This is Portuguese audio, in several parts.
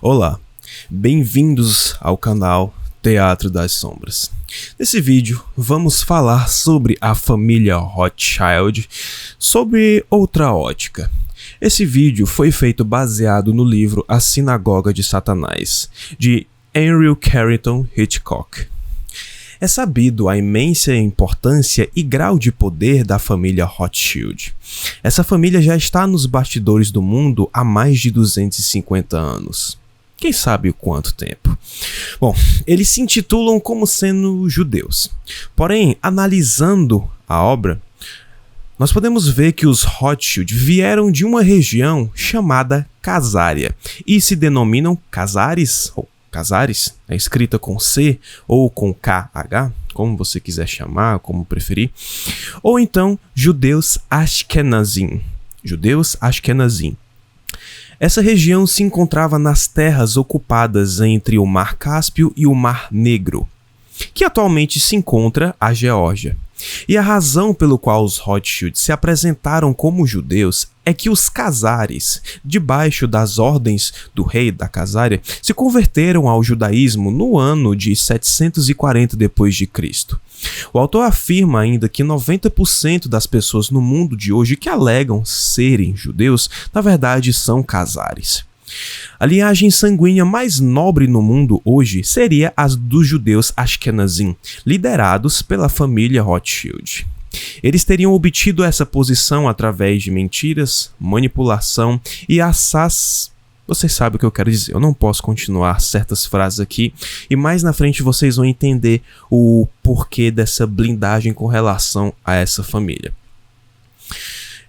Olá, bem-vindos ao canal Teatro das Sombras. Nesse vídeo vamos falar sobre a família Rothschild sob outra ótica. Esse vídeo foi feito baseado no livro A Sinagoga de Satanás, de Henry Carrington Hitchcock. É sabido a imensa importância e grau de poder da família Rothschild. Essa família já está nos bastidores do mundo há mais de 250 anos. Quem sabe quanto tempo? Bom, eles se intitulam como sendo judeus. Porém, analisando a obra, nós podemos ver que os Rothschild vieram de uma região chamada Casária e se denominam Casares, ou Casares, é escrita com C ou com KH, como você quiser chamar, como preferir, ou então judeus Ashkenazim. Essa região se encontrava nas terras ocupadas entre o Mar Cáspio e o Mar Negro, que atualmente se encontra a Geórgia. E a razão pelo qual os Rothschild se apresentaram como judeus é que os Casares, debaixo das ordens do rei da Casária, se converteram ao judaísmo no ano de 740 d.C. O autor afirma ainda que 90% das pessoas no mundo de hoje que alegam serem judeus, na verdade são Casares. A linhagem sanguínea mais nobre no mundo hoje seria a dos judeus Ashkenazim, liderados pela família Rothschild. Eles teriam obtido essa posição através de mentiras, manipulação e assas. Vocês sabem o que eu quero dizer, eu não posso continuar certas frases aqui, e mais na frente vocês vão entender o porquê dessa blindagem com relação a essa família.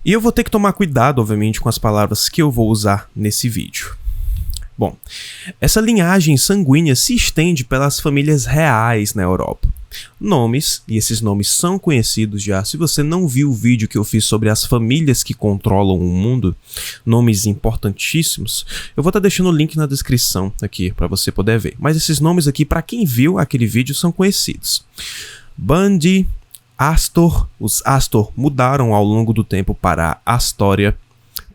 E eu vou ter que tomar cuidado, obviamente, com as palavras que eu vou usar nesse vídeo. Bom, essa linhagem sanguínea se estende pelas famílias reais na Europa. Nomes, e esses nomes são conhecidos já, se você não viu o vídeo que eu fiz sobre as famílias que controlam o mundo, nomes importantíssimos, eu vou estar deixando o link na descrição aqui para você poder ver. Mas esses nomes aqui, para quem viu aquele vídeo, são conhecidos. Bundy, Astor, os Astor mudaram ao longo do tempo para Astoria,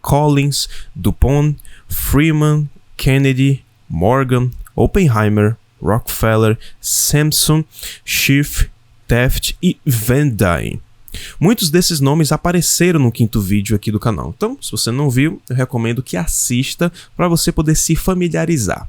Collins, DuPont, Freeman, Kennedy, Morgan, Oppenheimer, Rockefeller, Sampson, Schiff, Taft e Van Dyne. Muitos desses nomes apareceram no quinto vídeo aqui do canal, então se você não viu, eu recomendo que assista para você poder se familiarizar.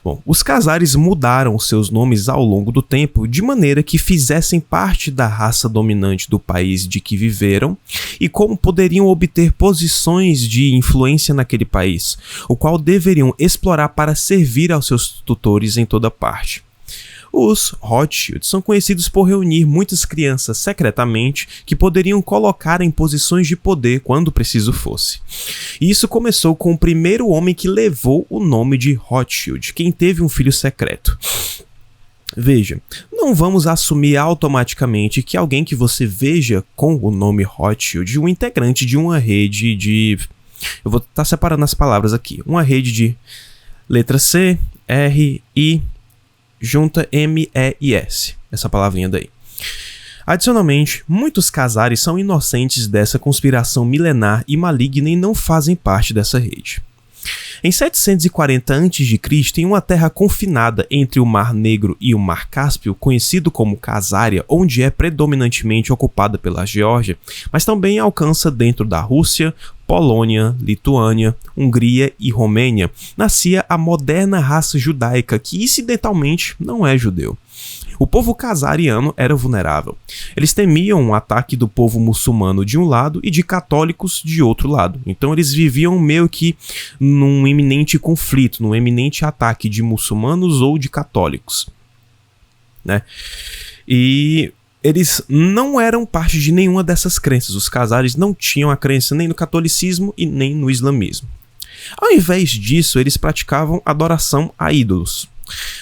Bom, os Casares mudaram seus nomes ao longo do tempo de maneira que fizessem parte da raça dominante do país de que viveram e como poderiam obter posições de influência naquele país, o qual deveriam explorar para servir aos seus tutores em toda parte. Os Rothschild são conhecidos por reunir muitas crianças secretamente que poderiam colocar em posições de poder quando preciso fosse. E isso começou com o primeiro homem que levou o nome de Rothschild, quem teve um filho secreto. Veja, não vamos assumir automaticamente que alguém que você veja com o nome Rothschild, um integrante de uma rede de... Eu vou estar separando as palavras aqui. Uma rede de letra C, R, I... junta M, E e S, essa palavrinha daí. Adicionalmente, muitos Casares são inocentes dessa conspiração milenar e maligna e não fazem parte dessa rede. Em 740 a.C., em uma terra confinada entre o Mar Negro e o Mar Cáspio, conhecido como Casária, onde é predominantemente ocupada pela Geórgia, mas também alcança dentro da Rússia, Polônia, Lituânia, Hungria e Romênia, nascia a moderna raça judaica que incidentalmente não é judeu. O povo casariano era vulnerável. Eles temiam um ataque do povo muçulmano de um lado e de católicos de outro lado. Então eles viviam meio que num iminente conflito, num iminente ataque de muçulmanos ou de católicos, né? E eles não eram parte de nenhuma dessas crenças. Os Casares não tinham a crença nem no catolicismo e nem no islamismo. Ao invés disso, eles praticavam adoração a ídolos.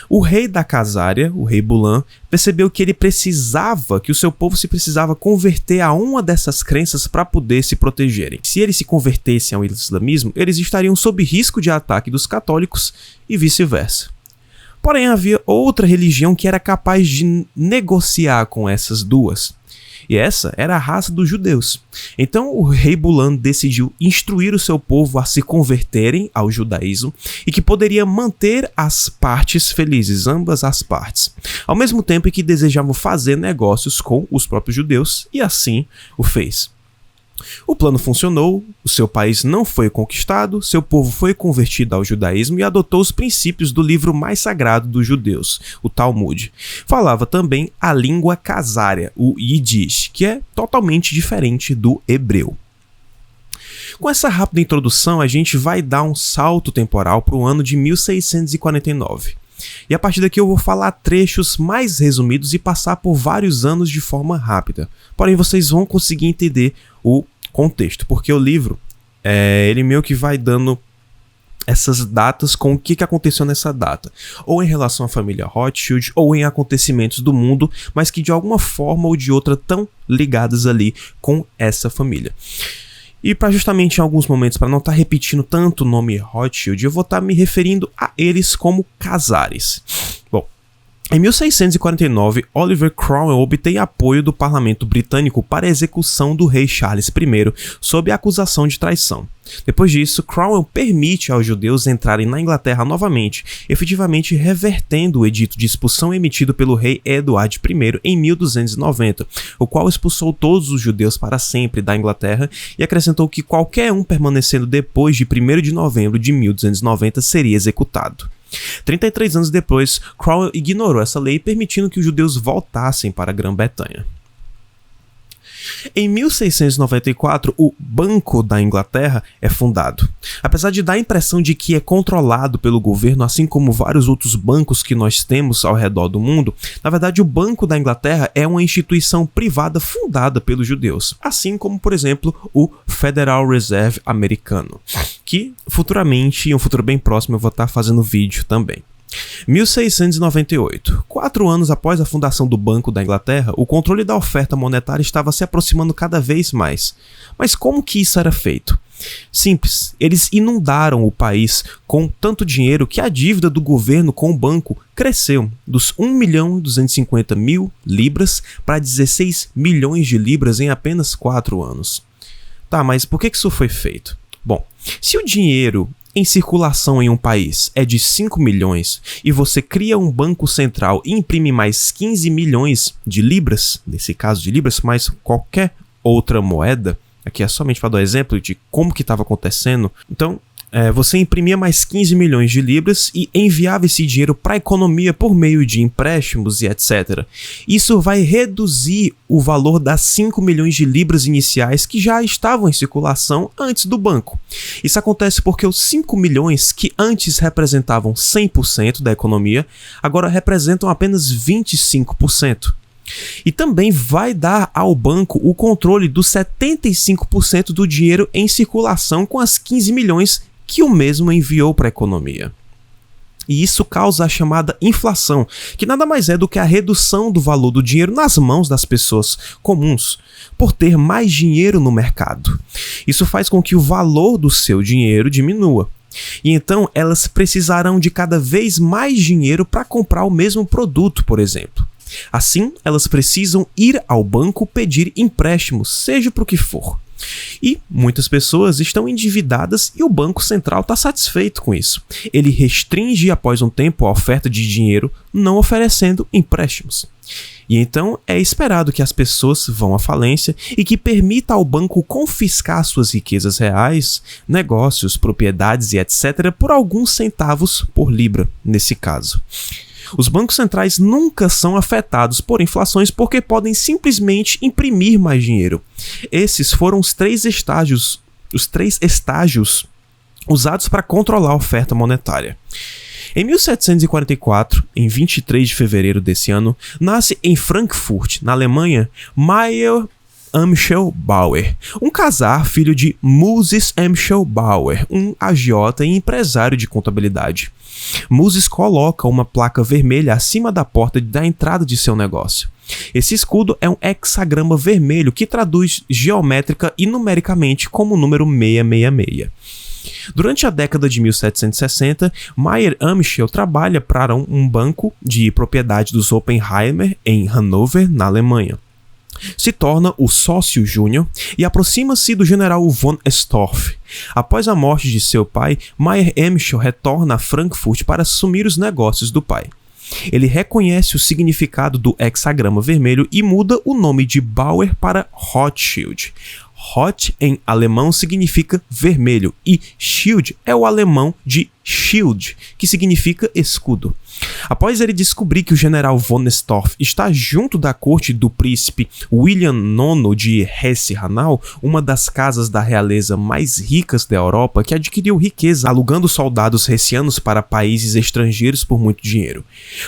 O rei da Casária, o rei Bulan, percebeu que que o seu povo se precisava converter a uma dessas crenças para poder se protegerem. Se eles se convertessem ao islamismo, eles estariam sob risco de ataque dos católicos e vice-versa. Porém, havia outra religião que era capaz de negociar com essas duas. E essa era a raça dos judeus. Então o rei Bulan decidiu instruir o seu povo a se converterem ao judaísmo e que poderia manter as partes felizes, ambas as partes, ao mesmo tempo que desejavam fazer negócios com os próprios judeus, e assim o fez. O plano funcionou, o seu país não foi conquistado, seu povo foi convertido ao judaísmo e adotou os princípios do livro mais sagrado dos judeus, o Talmud. Falava também a língua casária, o Yiddish, que é totalmente diferente do hebreu. Com essa rápida introdução, a gente vai dar um salto temporal para o ano de 1649. E a partir daqui eu vou falar trechos mais resumidos e passar por vários anos de forma rápida. Porém, vocês vão conseguir entender o contexto, porque o livro, ele meio que vai dando essas datas com o que aconteceu nessa data, ou em relação à família Rothschild, ou em acontecimentos do mundo, mas que de alguma forma ou de outra estão ligadas ali com essa família. E para justamente em alguns momentos, para não estar repetindo tanto o nome Rothschild, eu vou estar me referindo a eles como casares. Bom, em 1649, Oliver Cromwell obtém apoio do parlamento britânico para a execução do rei Charles I sob a acusação de traição. Depois disso, Cromwell permite aos judeus entrarem na Inglaterra novamente, efetivamente revertendo o edito de expulsão emitido pelo rei Eduardo I em 1290, o qual expulsou todos os judeus para sempre da Inglaterra e acrescentou que qualquer um permanecendo depois de 1º de novembro de 1290 seria executado. 33 anos depois, Cromwell ignorou essa lei, permitindo que os judeus voltassem para a Grã-Bretanha. Em 1694, o Banco da Inglaterra é fundado. Apesar de dar a impressão de que é controlado pelo governo, assim como vários outros bancos que nós temos ao redor do mundo, na verdade o Banco da Inglaterra é uma instituição privada fundada pelos judeus, assim como, por exemplo, o Federal Reserve americano, que futuramente, em um futuro bem próximo, eu vou estar fazendo vídeo também. 1698. 4 anos após a fundação do Banco da Inglaterra, o controle da oferta monetária estava se aproximando cada vez mais. Mas como que isso era feito? Simples, eles inundaram o país com tanto dinheiro que a dívida do governo com o banco cresceu dos 1.250.000 libras para 16 milhões de libras em apenas 4 anos. Tá, mas por que isso foi feito? Bom, se o dinheiro em circulação em um país é de 5 milhões e você cria um banco central e imprime mais 15 milhões de libras, nesse caso de libras, mas qualquer outra moeda, aqui é somente para dar um exemplo de como que estava acontecendo, então você imprimia mais 15 milhões de libras e enviava esse dinheiro para a economia por meio de empréstimos e etc. Isso vai reduzir o valor das 5 milhões de libras iniciais que já estavam em circulação antes do banco. Isso acontece porque os 5 milhões que antes representavam 100% da economia, agora representam apenas 25%. E também vai dar ao banco o controle dos 75% do dinheiro em circulação com as 15 milhões que o mesmo enviou para a economia. E isso causa a chamada inflação, que nada mais é do que a redução do valor do dinheiro nas mãos das pessoas comuns, por ter mais dinheiro no mercado. Isso faz com que o valor do seu dinheiro diminua. E então elas precisarão de cada vez mais dinheiro para comprar o mesmo produto, por exemplo. Assim, elas precisam ir ao banco pedir empréstimos, seja para o que for. E muitas pessoas estão endividadas e o Banco Central está satisfeito com isso. Ele restringe após um tempo a oferta de dinheiro, não oferecendo empréstimos. E então é esperado que as pessoas vão à falência e que permita ao banco confiscar suas riquezas reais, negócios, propriedades e etc. por alguns centavos por libra, nesse caso. Os bancos centrais nunca são afetados por inflações porque podem simplesmente imprimir mais dinheiro. Esses foram os três estágios usados para controlar a oferta monetária. Em 1744, em 23 de fevereiro desse ano, nasce em Frankfurt, na Alemanha, Mayer Amschel Bauer, um casar filho de Moses Amschel Bauer, um agiota e empresário de contabilidade. Moses coloca uma placa vermelha acima da porta da entrada de seu negócio. Esse escudo é um hexagrama vermelho que traduz geométrica e numericamente como o número 666. Durante a década de 1760, Mayer Amschel trabalha para um banco de propriedade dos Oppenheimer em Hannover, na Alemanha. Se torna o sócio júnior e aproxima-se do general von Storff. Após a morte de seu pai, Mayr-Emichel retorna a Frankfurt para assumir os negócios do pai. Ele reconhece o significado do hexagrama vermelho e muda o nome de Bauer para Rothschild. Roth em alemão significa vermelho e Schild é o alemão de Schild, que significa escudo. Após ele descobrir que o general von Storff está junto da corte do príncipe William IX de Hesse-Hanau, uma das casas da realeza mais ricas da Europa, que adquiriu riqueza alugando soldados hessianos para países estrangeiros por muito dinheiro,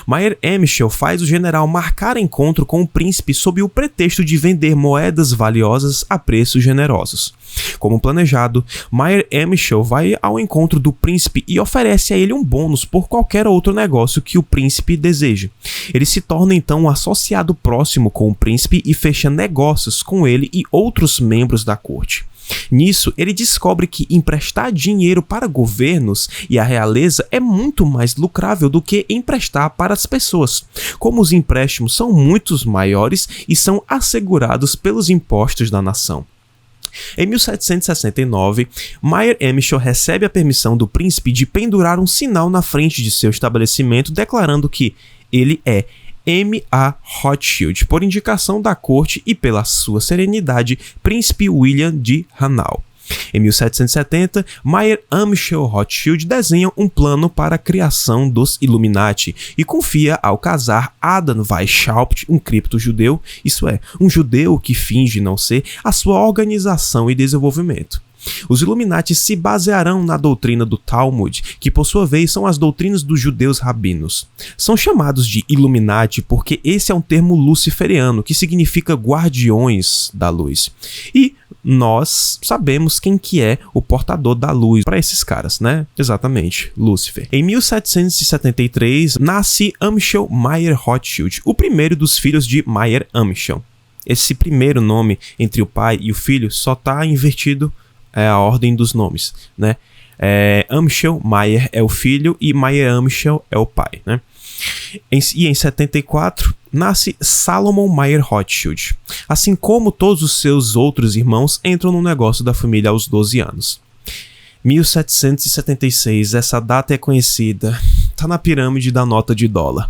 Mayr-Emichel faz o general marcar encontro com o príncipe sob o pretexto de vender moedas valiosas a preços generosos. Como planejado, Mayr-Emichel vai ao encontro do príncipe e oferece a ele um bônus por qualquer outro negócio que o príncipe deseje. Ele se torna então um associado próximo com o príncipe e fecha negócios com ele e outros membros da corte. Nisso, ele descobre que emprestar dinheiro para governos e a realeza é muito mais lucrável do que emprestar para as pessoas, como os empréstimos são muito maiores e são assegurados pelos impostos da nação. Em 1769, Mayr-Emichel recebe a permissão do príncipe de pendurar um sinal na frente de seu estabelecimento declarando que ele é M.A. Rothschild, por indicação da corte e pela sua serenidade, príncipe William de Hanau. Em 1770, Mayr-Emichel Rothschild desenha um plano para a criação dos Illuminati e confia ao casar Adam Weishaupt, um cripto-judeu, isso é, um judeu que finge não ser, a sua organização e desenvolvimento. Os Illuminati se basearão na doutrina do Talmud, que por sua vez são as doutrinas dos judeus rabinos. São chamados de Illuminati porque esse é um termo luciferiano, que significa guardiões da luz. E nós sabemos quem que é o portador da luz para esses caras, né? Exatamente, Lúcifer. Em 1773, nasce Amichel Mayer Rothschild, o primeiro dos filhos de Mayr-Emichel. Esse primeiro nome entre o pai e o filho só está invertido a ordem dos nomes, né? Amichel Mayer é o filho e Mayr-Emichel é o pai, né? E em 74 nasce Salomon Mayer Rothschild, assim como todos os seus outros irmãos entram no negócio da família aos 12 anos. 1776, essa data é conhecida, tá na pirâmide da nota de dólar.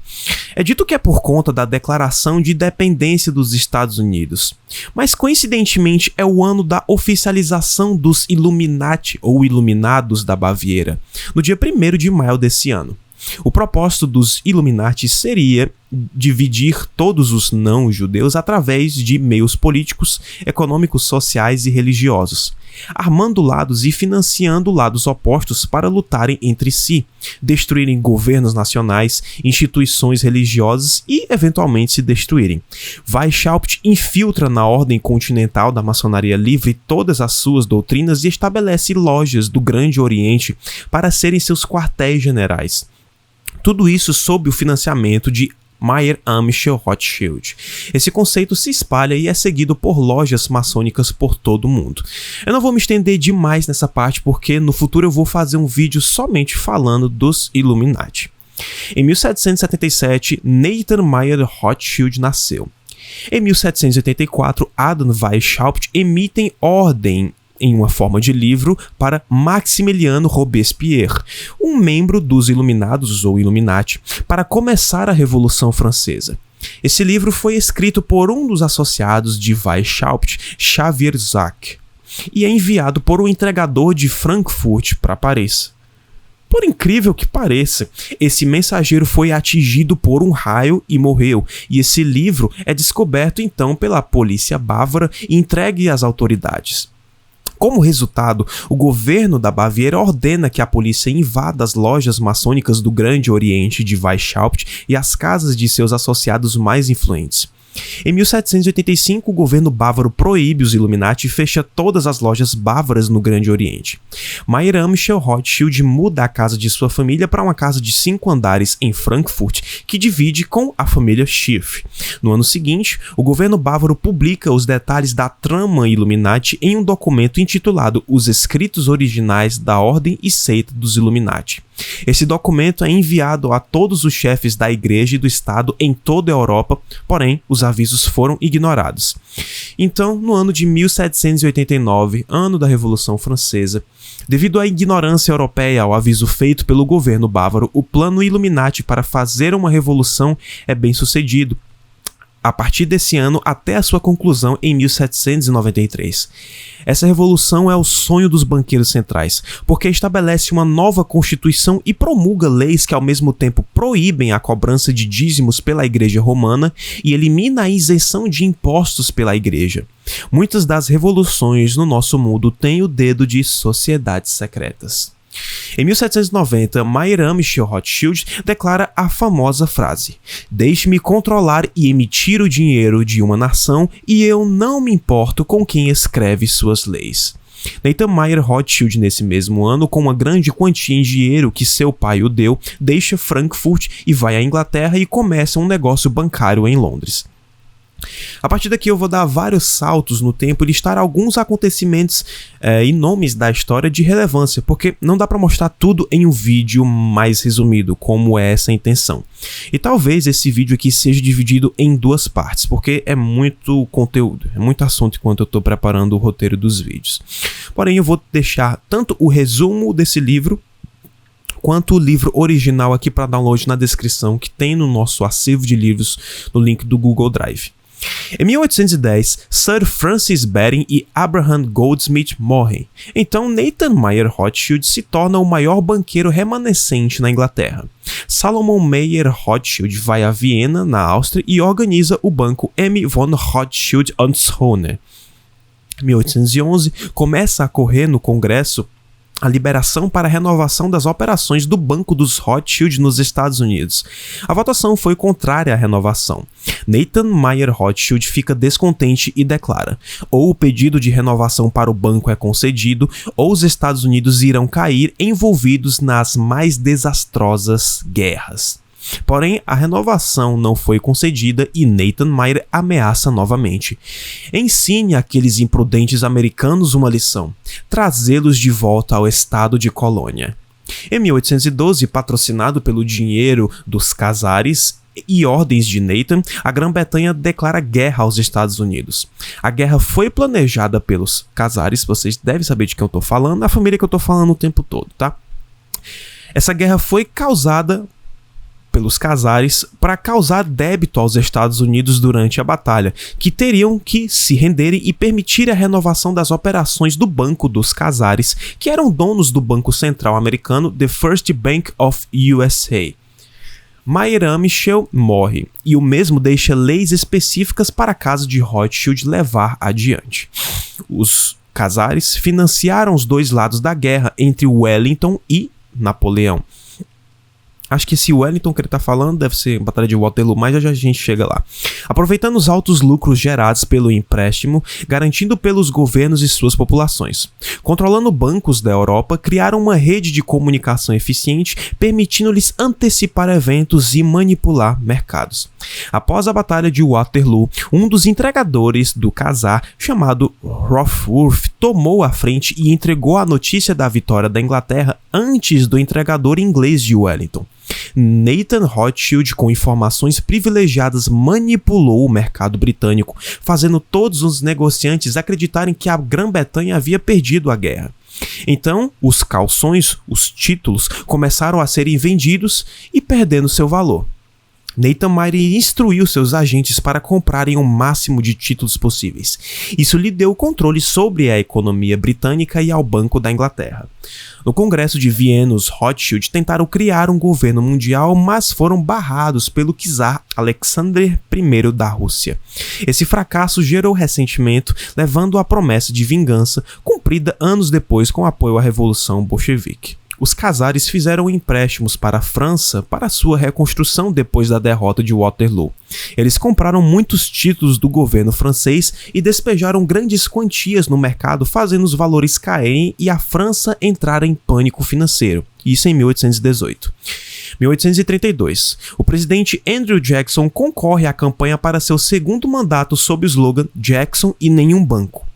É dito que é por conta da declaração de independência dos Estados Unidos, mas coincidentemente é o ano da oficialização dos Illuminati ou Iluminados da Baviera, no dia 1º de maio desse ano. O propósito dos Illuminati seria dividir todos os não-judeus através de meios políticos, econômicos, sociais e religiosos, armando lados e financiando lados opostos para lutarem entre si, destruírem governos nacionais, instituições religiosas e, eventualmente, se destruírem. Weishaupt infiltra na ordem continental da maçonaria livre todas as suas doutrinas e estabelece lojas do Grande Oriente para serem seus quartéis generais. Tudo isso sob o financiamento de Mayr-Emichel Rothschild. Esse conceito se espalha e é seguido por lojas maçônicas por todo o mundo. Eu não vou me estender demais nessa parte porque no futuro eu vou fazer um vídeo somente falando dos Illuminati. Em 1777, Nathan Mayer Rothschild nasceu. Em 1784, Adam Weishaupt emitem ordem em uma forma de livro para Maximiliano Robespierre, um membro dos Iluminados ou Illuminati, para começar a Revolução Francesa. Esse livro foi escrito por um dos associados de Weishaupt, Xavier Zach, e é enviado por um entregador de Frankfurt para Paris. Por incrível que pareça, esse mensageiro foi atingido por um raio e morreu, e esse livro é descoberto então pela polícia bávara e entregue às autoridades. Como resultado, o governo da Baviera ordena que a polícia invada as lojas maçônicas do Grande Oriente de Weishaupt e as casas de seus associados mais influentes. Em 1785, o governo bávaro proíbe os Illuminati e fecha todas as lojas bávaras no Grande Oriente. Mayr-Emichel Rothschild muda a casa de sua família para uma casa de 5 andares em Frankfurt, que divide com a família Schiff. No ano seguinte, o governo bávaro publica os detalhes da trama Illuminati em um documento intitulado Os Escritos Originais da Ordem e Seita dos Illuminati. Esse documento é enviado a todos os chefes da igreja e do estado em toda a Europa, porém os avisos foram ignorados. Então, no ano de 1789, ano da Revolução Francesa, devido à ignorância europeia ao aviso feito pelo governo bávaro, o plano Illuminati para fazer uma revolução é bem sucedido, a partir desse ano até a sua conclusão em 1793. Essa revolução é o sonho dos banqueiros centrais, porque estabelece uma nova constituição e promulga leis que ao mesmo tempo proíbem a cobrança de dízimos pela Igreja Romana e elimina a isenção de impostos pela Igreja. Muitas das revoluções no nosso mundo têm o dedo de sociedades secretas. Em 1790, Mayer Amschel Rothschild declara a famosa frase: "Deixe-me controlar e emitir o dinheiro de uma nação e eu não me importo com quem escreve suas leis." Nathan Mayer Rothschild, nesse mesmo ano, com uma grande quantia em dinheiro que seu pai o deu, deixa Frankfurt e vai à Inglaterra e começa um negócio bancário em Londres. A partir daqui eu vou dar vários saltos no tempo e listar alguns acontecimentos e nomes da história de relevância, porque não dá para mostrar tudo em um vídeo mais resumido, como é essa a intenção. E talvez esse vídeo aqui seja dividido em duas partes, porque é muito conteúdo, é muito assunto enquanto eu estou preparando o roteiro dos vídeos. Porém, eu vou deixar tanto o resumo desse livro, quanto o livro original aqui para download na descrição, que tem no nosso acervo de livros no link do Google Drive. Em 1810, Sir Francis Baring e Abraham Goldsmith morrem. Então Nathan Mayer Rothschild se torna o maior banqueiro remanescente na Inglaterra. Salomon Mayer Rothschild vai a Viena, na Áustria, e organiza o banco M. von Rothschild und Sohn. Em 1811, começa a correr no Congresso a liberação para a renovação das operações do Banco dos Rothschild nos Estados Unidos. A votação foi contrária à renovação. Nathan Mayer Rothschild fica descontente e declara: ou o pedido de renovação para o banco é concedido, ou os Estados Unidos irão cair envolvidos nas mais desastrosas guerras. Porém, a renovação não foi concedida e Nathan Mayer ameaça novamente. Ensine àqueles imprudentes americanos uma lição: trazê-los de volta ao estado de colônia. Em 1812, patrocinado pelo dinheiro dos Casares e ordens de Nathan, a Grã-Bretanha declara guerra aos Estados Unidos. A guerra foi planejada pelos Casares, vocês devem saber de quem eu tô falando, a família que eu tô falando o tempo todo, tá? Essa guerra foi causada pelos Casares para causar débito aos Estados Unidos durante a batalha, que teriam que se renderem e permitir a renovação das operações do Banco dos Casares, que eram donos do Banco Central Americano, The First Bank of USA. Mayer Amschel morre, e o mesmo deixa leis específicas para a casa de Rothschild levar adiante. Os Casares financiaram os dois lados da guerra entre Wellington e Napoleão. Acho que esse Wellington que ele tá falando deve ser Batalha de Waterloo, mas já a gente chega lá. Aproveitando os altos lucros gerados pelo empréstimo, garantindo pelos governos e suas populações. Controlando bancos da Europa, criaram uma rede de comunicação eficiente, permitindo-lhes antecipar eventos e manipular mercados. Após a Batalha de Waterloo, um dos entregadores do Casar, chamado Rothworth, tomou a frente e entregou a notícia da vitória da Inglaterra antes do entregador inglês de Wellington. Nathan Rothschild, com informações privilegiadas, manipulou o mercado britânico, fazendo todos os negociantes acreditarem que a Grã-Bretanha havia perdido a guerra. Então, os calções, os títulos, começaram a serem vendidos e perdendo seu valor. Nathan Mayer instruiu seus agentes para comprarem o máximo de títulos possíveis. Isso lhe deu controle sobre a economia britânica e ao Banco da Inglaterra. No Congresso de Viena, os Rothschild tentaram criar um governo mundial, mas foram barrados pelo czar Alexander I da Rússia. Esse fracasso gerou ressentimento, levando à promessa de vingança, cumprida anos depois com apoio à Revolução Bolchevique. Os Casares fizeram empréstimos para a França para sua reconstrução depois da derrota de Waterloo. Eles compraram muitos títulos do governo francês e despejaram grandes quantias no mercado, fazendo os valores caírem e a França entrar em pânico financeiro. Isso em 1818. 1832. O presidente Andrew Jackson concorre à campanha para seu segundo mandato sob o slogan Jackson e nenhum banco.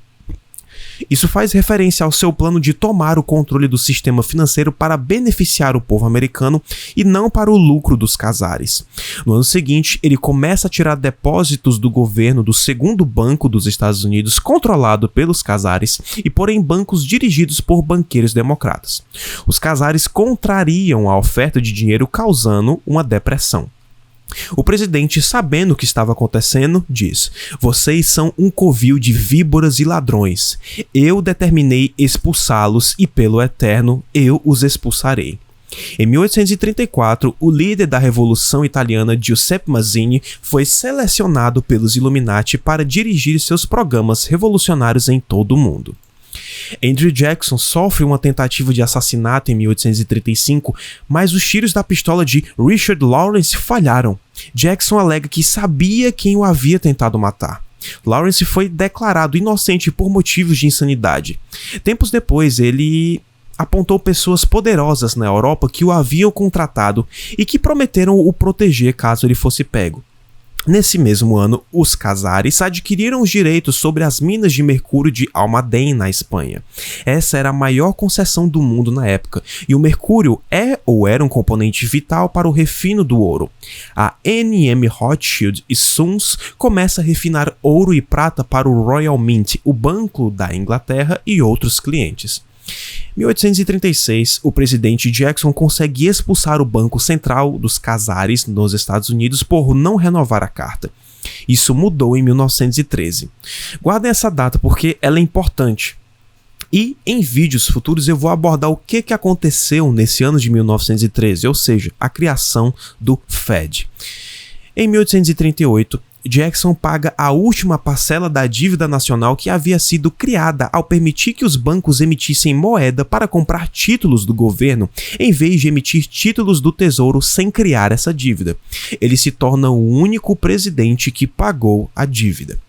Isso faz referência ao seu plano de tomar o controle do sistema financeiro para beneficiar o povo americano e não para o lucro dos Khazaris. No ano seguinte, ele começa a tirar depósitos do governo do segundo banco dos Estados Unidos, controlado pelos Khazaris, e pôr em bancos dirigidos por banqueiros democratas. Os Khazaris contrariam a oferta de dinheiro, causando uma depressão. O presidente, sabendo o que estava acontecendo, diz: "Vocês são um covil de víboras e ladrões. Eu determinei expulsá-los e, pelo eterno, eu os expulsarei." Em 1834, o líder da Revolução Italiana, Giuseppe Mazzini, foi selecionado pelos Illuminati para dirigir seus programas revolucionários em todo o mundo. Andrew Jackson sofre uma tentativa de assassinato em 1835, mas os tiros da pistola de Richard Lawrence falharam. Jackson alega que sabia quem o havia tentado matar. Lawrence foi declarado inocente por motivos de insanidade. Tempos depois, ele apontou pessoas poderosas na Europa que o haviam contratado e que prometeram o proteger caso ele fosse pego. Nesse mesmo ano, os Khazaris adquiriram os direitos sobre as minas de mercúrio de Almaden, na Espanha. Essa era a maior concessão do mundo na época, e o mercúrio era um componente vital para o refino do ouro. A N.M. Rothschild e Sons começa a refinar ouro e prata para o Royal Mint, o Banco da Inglaterra, e outros clientes. Em 1836, o presidente Jackson consegue expulsar o Banco Central dos Khazaris nos Estados Unidos por não renovar a carta. Isso mudou em 1913. Guardem essa data porque ela é importante. E em vídeos futuros eu vou abordar o que aconteceu nesse ano de 1913, ou seja, a criação do Fed. Em 1838, Jackson paga a última parcela da dívida nacional que havia sido criada ao permitir que os bancos emitissem moeda para comprar títulos do governo, em vez de emitir títulos do tesouro sem criar essa dívida. Ele se torna o único presidente que pagou a dívida.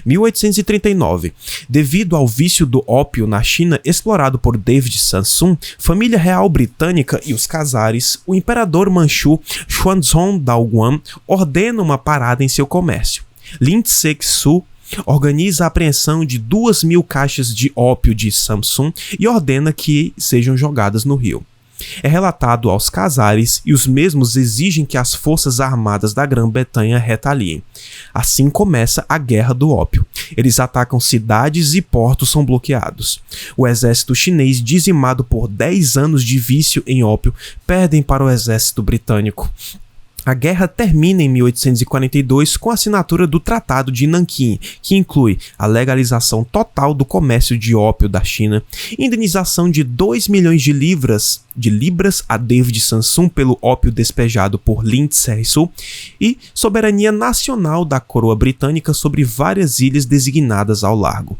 1839. Devido ao vício do ópio na China explorado por David Sansum, família real britânica e os Khazaris, o imperador manchu Xuanzong Daoguang ordena uma parada em seu comércio. Lin Tse-Su organiza a apreensão de 2.000 caixas de ópio de Samsung e ordena que sejam jogadas no rio. É relatado aos Khazaris e os mesmos exigem que as forças armadas da Grã-Bretanha retaliem. Assim começa a Guerra do Ópio. Eles atacam cidades e portos são bloqueados. O exército chinês, dizimado por 10 anos de vício em ópio, perdem para o exército britânico. A guerra termina em 1842 com a assinatura do Tratado de Nanquim, que inclui a legalização total do comércio de ópio da China, indenização de 2 milhões de libras a David Sansum pelo ópio despejado por Lin Tse-Su e soberania nacional da coroa britânica sobre várias ilhas designadas ao largo.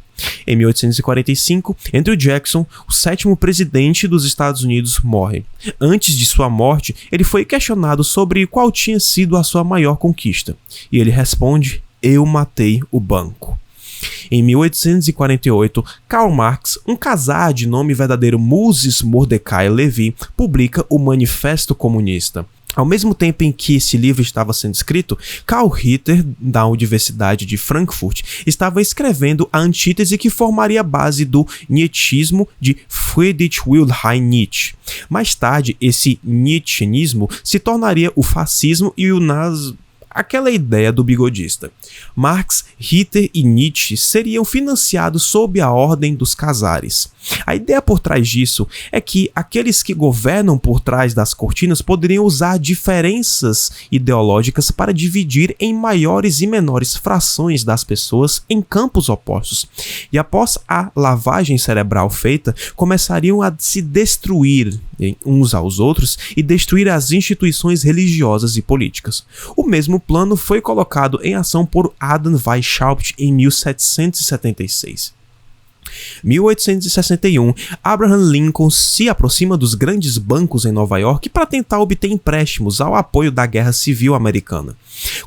Em 1845, Andrew Jackson, o 7º presidente dos Estados Unidos, morre. Antes de sua morte, ele foi questionado sobre qual tinha sido a sua maior conquista. E ele responde: "Eu matei o banco." Em 1848, Karl Marx, um khazar de nome verdadeiro Moses Mordecai Levy, publica o Manifesto Comunista. Ao mesmo tempo em que esse livro estava sendo escrito, Karl Ritter, da Universidade de Frankfurt, estava escrevendo a antítese que formaria a base do Nietzscheismo de Friedrich Wilhelm Nietzsche. Mais tarde, esse Nietzscheanismo se tornaria o fascismo e o nazismo. Aquela ideia do bigodista. Marx, Ritter e Nietzsche seriam financiados sob a ordem dos Khazaris. A ideia por trás disso é que aqueles que governam por trás das cortinas poderiam usar diferenças ideológicas para dividir em maiores e menores frações das pessoas em campos opostos. E após a lavagem cerebral feita, começariam a se destruir uns aos outros e destruir as instituições religiosas e políticas. O mesmo plano foi colocado em ação por Adam Weishaupt em 1776. 1861, Abraham Lincoln se aproxima dos grandes bancos em Nova York para tentar obter empréstimos ao apoio da Guerra Civil Americana.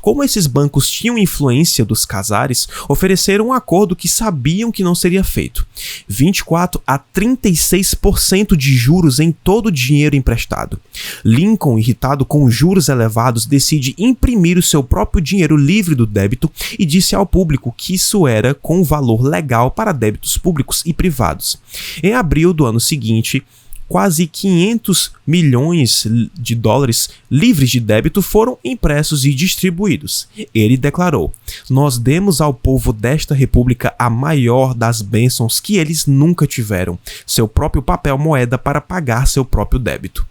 Como esses bancos tinham influência dos Khazaris, ofereceram um acordo que sabiam que não seria feito: 24 a 36% de juros em todo o dinheiro emprestado. Lincoln, irritado com os juros elevados, decide imprimir o seu próprio dinheiro livre do débito e disse ao público que isso era com valor legal para débitos públicos públicos e privados. Em abril do ano seguinte, quase 500 milhões de dólares livres de débito foram impressos e distribuídos. Ele declarou: "Nós demos ao povo desta república a maior das bênçãos que eles nunca tiveram, seu próprio papel moeda para pagar seu próprio débito."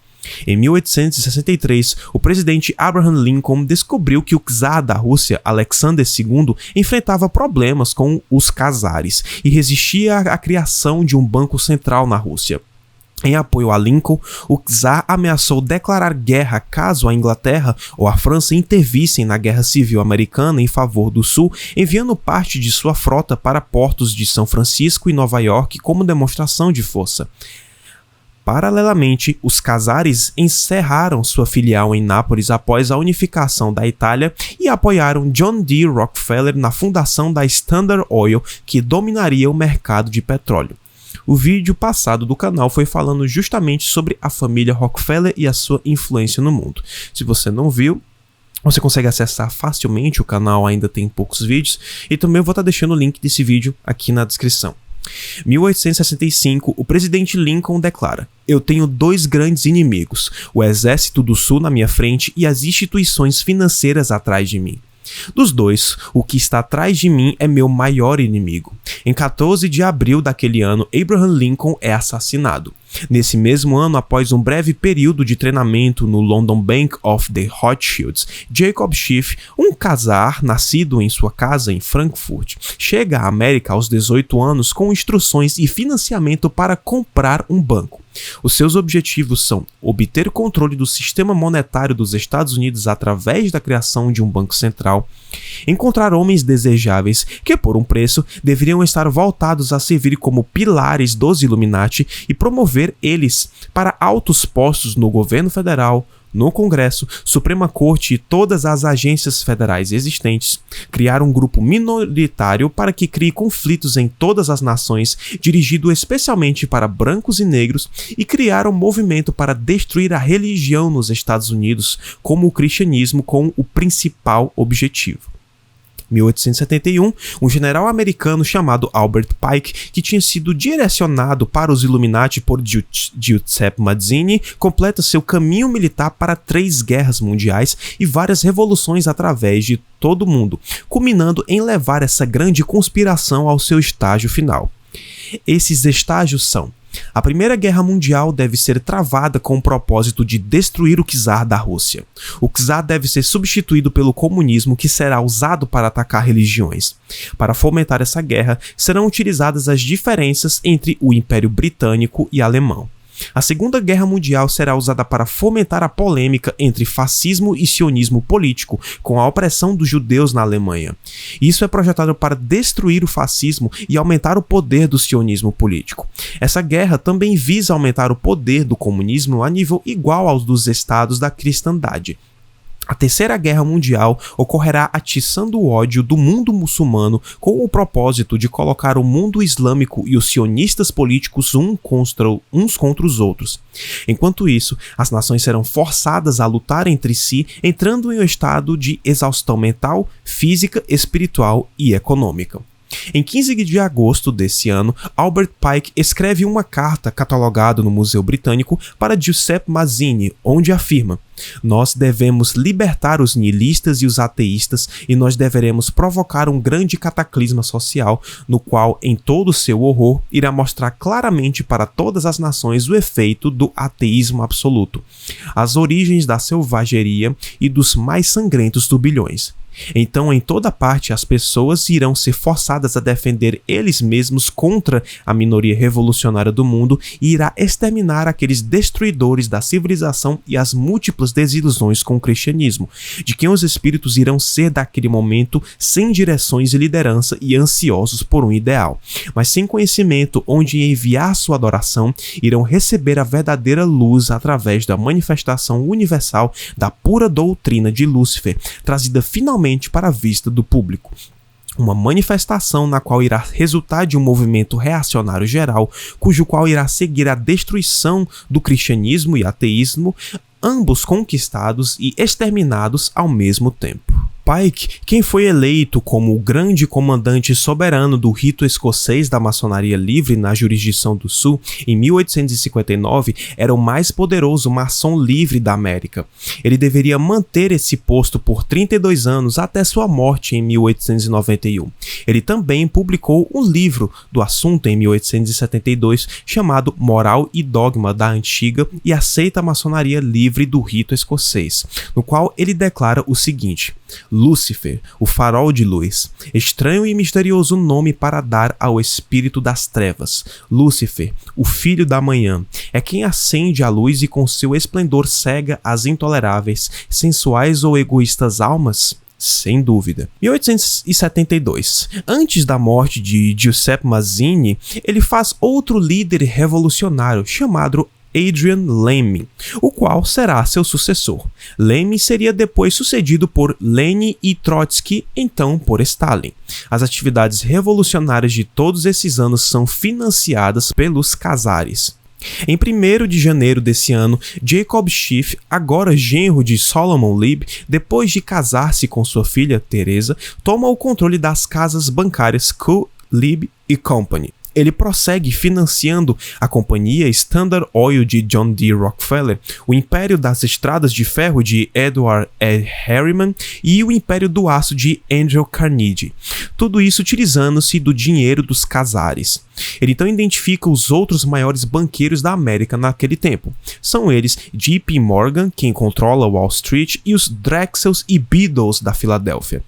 Em 1863, o presidente Abraham Lincoln descobriu que o czar da Rússia, Alexander II, enfrentava problemas com os czares e resistia à criação de um banco central na Rússia. Em apoio a Lincoln, o czar ameaçou declarar guerra caso a Inglaterra ou a França intervissem na Guerra Civil Americana em favor do Sul, enviando parte de sua frota para portos de São Francisco e Nova York como demonstração de força. Paralelamente, os czares encerraram sua filial em Nápoles após a unificação da Itália e apoiaram John D. Rockefeller na fundação da Standard Oil, que dominaria o mercado de petróleo. O vídeo passado do canal foi falando justamente sobre a família Rockefeller e a sua influência no mundo. Se você não viu, você consegue acessar facilmente, o canal ainda tem poucos vídeos, e também eu vou estar deixando o link desse vídeo aqui na descrição. 1865, o presidente Lincoln declara: "Eu tenho dois grandes inimigos, o exército do Sul na minha frente e as instituições financeiras atrás de mim. Dos dois, o que está atrás de mim é meu maior inimigo." Em 14 de abril daquele ano, Abraham Lincoln é assassinado. Nesse mesmo ano, após um breve período de treinamento no London Bank of the Rothschilds, Jacob Schiff, um czar nascido em sua casa em Frankfurt, chega à América aos 18 anos com instruções e financiamento para comprar um banco. Os seus objetivos são obter controle do sistema monetário dos Estados Unidos através da criação de um banco central, encontrar homens desejáveis que, por um preço, deveriam estar voltados a servir como pilares dos Illuminati e promover eles para altos postos no governo federal, no Congresso, Suprema Corte e todas as agências federais existentes, criar um grupo minoritário para que crie conflitos em todas as nações, dirigido especialmente para brancos e negros, e criar um movimento para destruir a religião nos Estados Unidos, como o cristianismo, com o principal objetivo. 1871, um general americano chamado Albert Pike, que tinha sido direcionado para os Illuminati por Giuseppe Mazzini, completa seu caminho militar para 3 guerras mundiais e várias revoluções através de todo o mundo, culminando em levar essa grande conspiração ao seu estágio final. Esses estágios são: a Primeira Guerra Mundial deve ser travada com o propósito de destruir o czar da Rússia. O czar deve ser substituído pelo comunismo, que será usado para atacar religiões. Para fomentar essa guerra, serão utilizadas as diferenças entre o Império Britânico e Alemão. A Segunda Guerra Mundial será usada para fomentar a polêmica entre fascismo e sionismo político, com a opressão dos judeus na Alemanha. Isso é projetado para destruir o fascismo e aumentar o poder do sionismo político. Essa guerra também visa aumentar o poder do comunismo a nível igual aos dos estados da cristandade. A Terceira Guerra Mundial ocorrerá atiçando o ódio do mundo muçulmano com o propósito de colocar o mundo islâmico e os sionistas políticos uns contra os outros. Enquanto isso, as nações serão forçadas a lutar entre si, entrando em um estado de exaustão mental, física, espiritual e econômica. Em 15 de agosto desse ano, Albert Pike escreve uma carta catalogada no Museu Britânico para Giuseppe Mazzini, onde afirma: "Nós devemos libertar os nihilistas e os ateístas e nós deveremos provocar um grande cataclisma social, no qual, em todo o seu horror, irá mostrar claramente para todas as nações o efeito do ateísmo absoluto, as origens da selvageria e dos mais sangrentos turbilhões. Então, em toda parte, as pessoas irão ser forçadas a defender eles mesmos contra a minoria revolucionária do mundo e irá exterminar aqueles destruidores da civilização e as múltiplas desilusões com o cristianismo, de quem os espíritos irão ser daquele momento sem direções e liderança e ansiosos por um ideal, mas sem conhecimento onde enviar sua adoração, irão receber a verdadeira luz através da manifestação universal da pura doutrina de Lúcifer, trazida finalmente para a vista do público. Uma manifestação na qual irá resultar de um movimento reacionário geral, cujo qual irá seguir a destruição do cristianismo e ateísmo, ambos conquistados e exterminados ao mesmo tempo." Pike, quem foi eleito como o grande comandante soberano do rito escocês da maçonaria livre na jurisdição do Sul em 1859, era o mais poderoso maçom livre da América. Ele deveria manter esse posto por 32 anos até sua morte em 1891. Ele também publicou um livro do assunto em 1872 chamado Moral e Dogma da Antiga e Aceita Maçonaria Livre do Rito Escocês, no qual ele declara o seguinte: Lúcifer, o farol de luz, estranho e misterioso nome para dar ao espírito das trevas. Lúcifer, o filho da manhã, é quem acende a luz e com seu esplendor cega as intoleráveis, sensuais ou egoístas almas? Sem dúvida. 1872. Antes da morte de Giuseppe Mazzini, ele faz outro líder revolucionário chamado Adrian Lemme, o qual será seu sucessor. Lemme seria depois sucedido por Lenin e Trotsky, então por Stalin. As atividades revolucionárias de todos esses anos são financiadas pelos czares. Em 1º de janeiro desse ano, Jacob Schiff, agora genro de Solomon Leib, depois de casar-se com sua filha, Teresa, toma o controle das casas bancárias Coe, Leib e Company. Ele prossegue financiando a companhia Standard Oil de John D. Rockefeller, o Império das Estradas de Ferro de Edward E. Harriman e o Império do Aço de Andrew Carnegie. Tudo isso utilizando-se do dinheiro dos czares. Ele então identifica os outros maiores banqueiros da América naquele tempo. São eles J.P. Morgan, quem controla Wall Street, e os Drexels e Beadles da Filadélfia.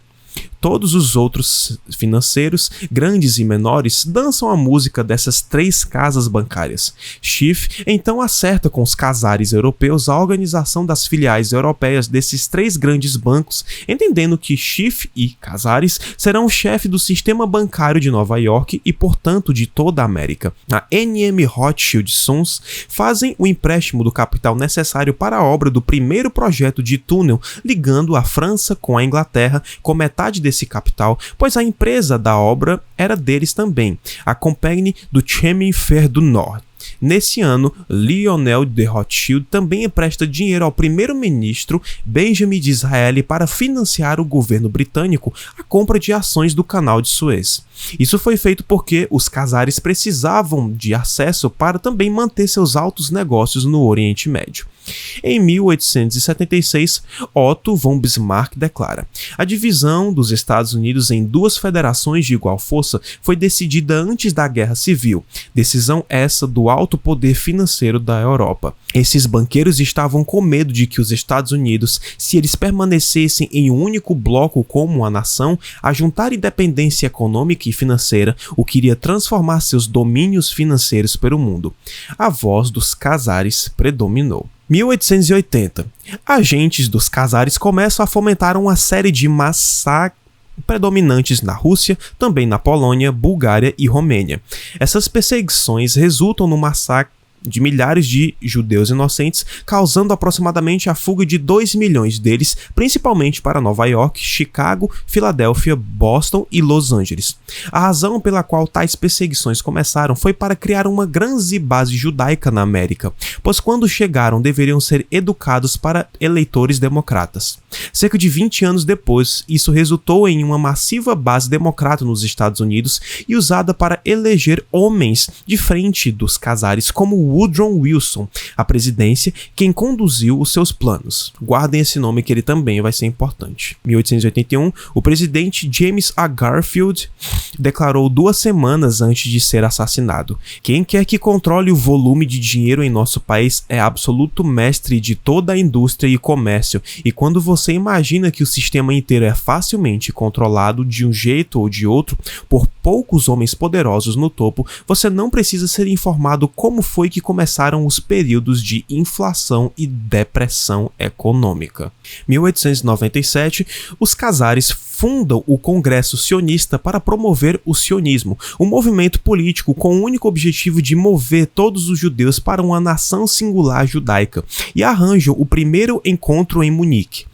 Todos os outros financeiros, grandes e menores, dançam a música dessas três casas bancárias. Schiff então acerta com os czares europeus a organização das filiais europeias desses três grandes bancos, entendendo que Schiff e czares serão o chefe do sistema bancário de Nova York e, portanto, de toda a América. A N.M. Rothschild Sons fazem o empréstimo do capital necessário para a obra do primeiro projeto de túnel ligando a França com a Inglaterra, com metade desse capital, pois a empresa da obra era deles também, a Compagnie du Chemin Fer du Nord. Nesse ano, Lionel de Rothschild também empresta dinheiro ao primeiro-ministro Benjamin Disraeli para financiar o governo britânico a compra de ações do Canal de Suez. Isso foi feito porque os czares precisavam de acesso para também manter seus altos negócios no Oriente Médio. Em 1876, Otto von Bismarck declara: a divisão dos Estados Unidos em duas federações de igual força foi decidida antes da Guerra Civil, decisão essa do alto poder financeiro da Europa. Esses banqueiros estavam com medo de que os Estados Unidos, se eles permanecessem em um único bloco como a nação, a juntar independência econômica e financeira, o que iria transformar seus domínios financeiros pelo mundo. A voz dos czares predominou. 1880. Agentes dos czares começam a fomentar uma série de massacres predominantes na Rússia, também na Polônia, Bulgária e Romênia. Essas perseguições resultam no massacre de milhares de judeus inocentes, causando aproximadamente a fuga de 2 milhões deles, principalmente para Nova York, Chicago, Filadélfia, Boston e Los Angeles. A razão pela qual tais perseguições começaram foi para criar uma grande base judaica na América, pois quando chegaram deveriam ser educados para eleitores democratas. Cerca de 20 anos depois, isso resultou em uma massiva base democrata nos Estados Unidos e usada para eleger homens de frente dos czares como Woodrow Wilson, a presidência, quem conduziu os seus planos. Guardem esse nome que ele também vai ser importante. Em 1881, o presidente James A. Garfield declarou 2 semanas antes de ser assassinado: quem quer que controle o volume de dinheiro em nosso país é absoluto mestre de toda a indústria e comércio, e quando você imagina que o sistema inteiro é facilmente controlado de um jeito ou de outro por poucos homens poderosos no topo, você não precisa ser informado como foi que começaram os períodos de inflação e depressão econômica. 1897, os czares fundam o Congresso Sionista para promover o sionismo, um movimento político com o único objetivo de mover todos os judeus para uma nação singular judaica, e arranjam o primeiro encontro em Munique.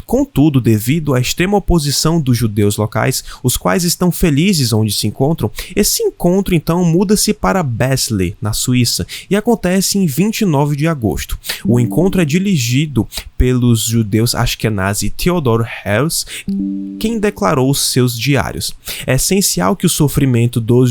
Contudo, devido à extrema oposição dos judeus locais, os quais estão felizes onde se encontram, esse encontro então muda-se para Basel, na Suíça, e acontece em 29 de agosto. O encontro é dirigido pelos judeus Ashkenazi Theodor Herzl, quem declarou seus diários. É essencial que o sofrimento dos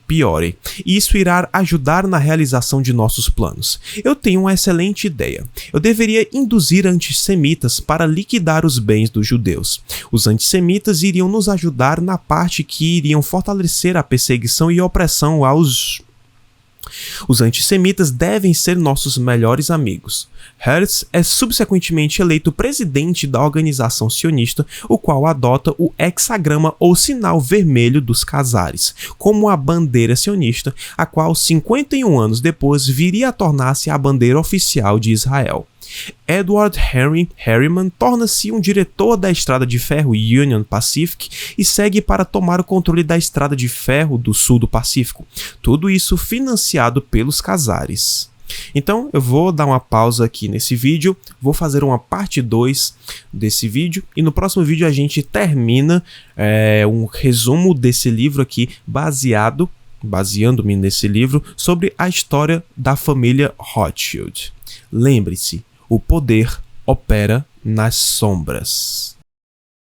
piore, e isso irá ajudar na realização de nossos planos. Eu tenho uma excelente ideia. Eu deveria induzir antissemitas para liquidar os bens dos judeus. Os antissemitas iriam nos ajudar na parte que iriam fortalecer a perseguição e opressão aos... Os antissemitas devem ser nossos melhores amigos. Herzl é subsequentemente eleito presidente da organização sionista, o qual adota o hexagrama ou sinal vermelho dos Casares, como a bandeira sionista, a qual 51 anos depois viria a tornar-se a bandeira oficial de Israel. Edward Henry Harriman torna-se um diretor da estrada de ferro Union Pacific e segue para tomar o controle da estrada de ferro do sul do Pacífico. Tudo isso financiado pelos Casares. Então eu vou dar uma pausa aqui nesse vídeo, vou fazer uma parte 2 desse vídeo e no próximo vídeo a gente termina um resumo desse livro aqui baseando-me nesse livro sobre a história da família Rothschild. Lembre-se, o poder opera nas sombras.